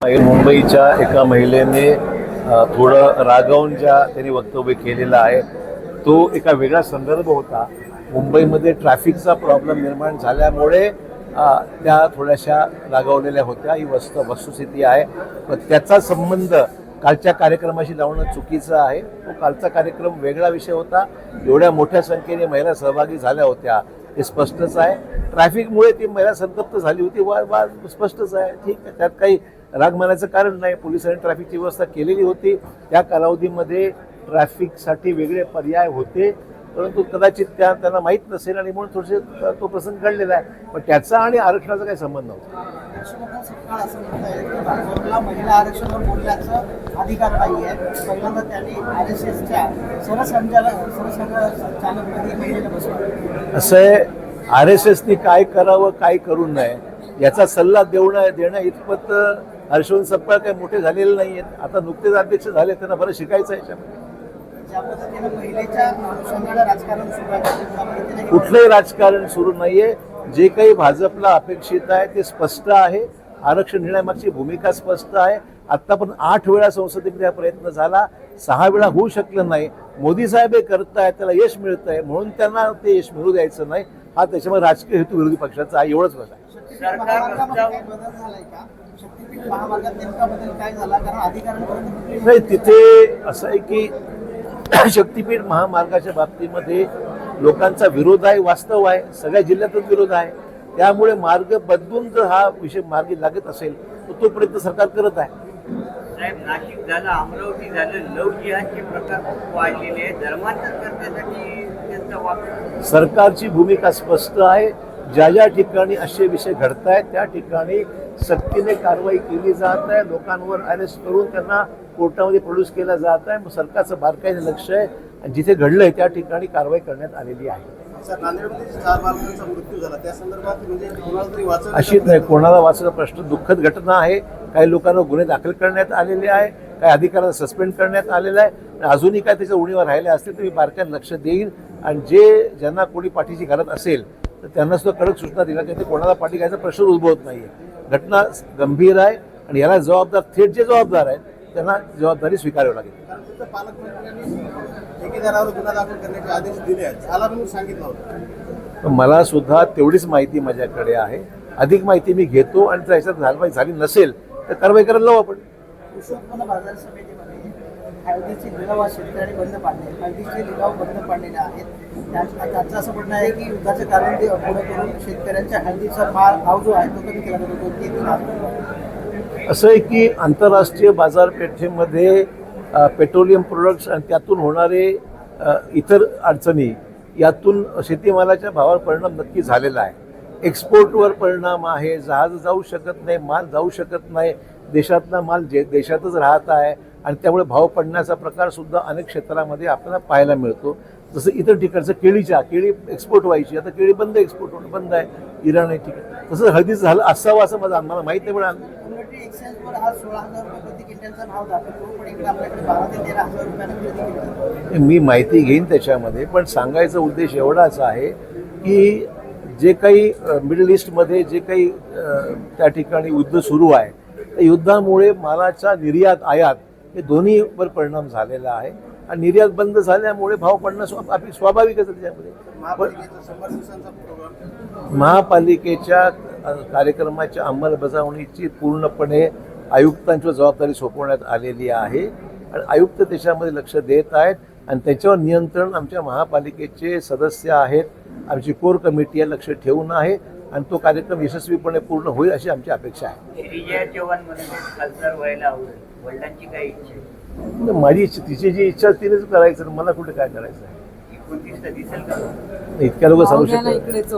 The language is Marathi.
मुंबईच्या एका महिलेने थोडं रागावून ज्या त्यांनी वक्तव्य केलेलं आहे तो एका वेगळा संदर्भ होता. मुंबईमध्ये ट्रॅफिकचा प्रॉब्लेम निर्माण झाल्यामुळे त्या थोड्याशा रागावलेल्या होत्या. ही वस्तुस्थिती आहे. पण त्याचा संबंध कालच्या कार्यक्रमाशी लावणं चुकीचं आहे. तो कालचा कार्यक्रम वेगळा विषय होता. एवढ्या मोठ्या संख्येने महिला सहभागी झाल्या होत्या हे स्पष्टच आहे. ट्रॅफिकमुळे ती महिला संतप्त झाली होती वा स्पष्टच आहे. ठीक आहे, त्यात काही राग मानायचं कारण नाही. पोलिसांनी ट्रॅफिकची व्यवस्था केलेली होती. त्या कालावधीमध्ये ट्रॅफिकसाठी वेगळे पर्याय होते, परंतु कदाचित त्यांना माहीत नसेल आणि म्हणून थोडेसे तो प्रसंग घडलेला आहे. पण त्याचा आणि आरक्षणाचा काही संबंध नव्हता. महिला आरक्षणावर बोलण्याचा अधिकार नाही आहे. पहिल्यांदा त्यांनी RSSच्या सरसंघचालकपदी महिलेला बसवलं. असं आहे, RSSनी काय करावं काय करू नये याचा सल्ला देणं इतपत हर्षवर्धन सपकाळ काही मोठे झालेले नाही आहेत. आता नुकतेच अध्यक्ष झाले, त्यांना बरं शिकायचं आहे याच्यामध्ये. कुठलंही राजकारण सुरू नाहीये. जे काही भाजपला अपेक्षित आहे ते स्पष्ट आहे. आरक्षण घेण्यामागची भूमिका स्पष्ट आहे. आता पण 8 वेळा संसदेमध्ये हा प्रयत्न झाला, 6 वेळा होऊ शकलं नाही. मोदी साहेब हे करतायत, त्याला यश मिळत आहे म्हणून त्यांना ते यश मिळू द्यायचं नाही. हा त्याच्यामध्ये राजकीय हेतू विरोधी पक्षाचा आहे, एवढंच बस आहे. नाही, तिथे असं आहे की शक्तीपीठ महामार्गाच्या बाबतीमध्ये लोकांचा विरोध आहे, वास्तव आहे. सगळ्या जिल्ह्यातच विरोध आहे. त्यामुळे मार्ग बदलून जर हा विषय मार्गी लागत असेल तर तो प्रयत्न सरकार करत आहे. साहेब, नाशिक झालं, अमरावती झालं, लव जिहादचे प्रकार खूप वाढलेले आहेत. धर्मांतर करण्यासाठी त्यांचा वापर. सरकारची भूमिका स्पष्ट आहे. ज्या ज्या ठिकाणी असे विषय घडत आहेत त्या ठिकाणी सक्तीने कारवाई केली जात आहे. लोकांवर अरेस्ट करून त्यांना कोर्टामध्ये प्रोड्यूस केला जात आहे. मग सरकारचं बारकाईने लक्ष आहे आणि जिथे घडलंय त्या ठिकाणी कारवाई करण्यात आलेली आहे. अशीच नाही, कोणाला वाचण्याचा प्रश्न दुःखद घटना आहे. काही लोकांना गुन्हे दाखल करण्यात आलेले आहे, काही अधिकाऱ्यांना सस्पेंड करण्यात आलेलं आहे. अजूनही काय त्याच्या उणीवर राहिले असतील तर मी बारकाईने लक्ष देईन आणि ज्यांना कोणी पाठीशी घालत असेल तर त्यांना सुद्धा कडक सूचना दिल्या की ते कोणाला पाठी घ्यायचा प्रश्न उद्भवत नाहीये. घटना गंभीर आहे आणि याला जबाबदार थेट जे जबाबदार आहेत त्यांना जबाबदारी स्वीकारावी लागेल. मला सुद्धा तेवढीच माहिती माझ्याकडे आहे. अधिक माहिती मी घेतो आणि त्याच्यात झाली नसेल तर कारवाई करायला लावू आपण. कृषी उत्पन्न बाजार समितीमध्ये हळदीचे लिलाव शेतकऱ्यांनी बंद पाडले. हळदीचे लिलाव बंद पाडलेले आहेत. त्यांचं असं म्हणणं आहे की युद्धाचं कारण ते पुढे करून शेतकऱ्यांच्या हळदीचा भाव जो आहे तो कमी केला जातो. असं आहे की आंतरराष्ट्रीय बाजारपेठेमध्ये पेट्रोलियम प्रोडक्ट्स आणि त्यातून होणारे इतर अडचणी यातून शेतीमालाच्या भावावर परिणाम नक्की झालेला आहे. एक्सपोर्टवर परिणाम आहे. जहाज जाऊ शकत नाही, माल जाऊ शकत नाही. देशातला माल देशातच राहत आहे आणि त्यामुळे भाव पडण्याचा प्रकार सुद्धा अनेक क्षेत्रामध्ये आपल्याला पाहायला मिळतो. जसं इतर ठिकाणचं केळी एक्सपोर्ट व्हायची, आता केळी एक्सपोर्ट होणं बंद आहे. इराण आहे, ठीक आहे. तसं हळदीचं झालं असावं असं मला माहीत नाही. पण मी माहिती घेईन त्याच्यामध्ये. पण सांगायचा उद्देश एवढाच आहे की जे काही मिडल ईस्टमध्ये जे काही त्या ठिकाणी युद्ध सुरू आहे त्या युद्धामुळे मालाचा निर्यात आयात हे दोन्हीवर परिणाम झालेला आहे आणि निर्यात बंद झाल्यामुळे भाव पडणं स्वाभाविकच आहे. त्याच्यामध्ये महापालिकेच्या कार्यक्रमाच्या अंमलबजावणीची पूर्णपणे आयुक्तांची जबाबदारी सोपवण्यात आलेली आहे आणि आयुक्त त्याच्यामध्ये लक्ष देत आहेत आणि त्याच्यावर नियंत्रण आमच्या महापालिकेचे सदस्य आहेत, आमची कोर कमिटी आहे, लक्ष ठेवून आहे आणि तो कार्यक्रम यशस्वीपणे पूर्ण होईल अशी आमची अपेक्षा आहे. माझी इच्छा, तिची जी इच्छा तिनेच करायचं, मला कुठे काय करायचं आहे. इतक्या लोक सांगू शकतात.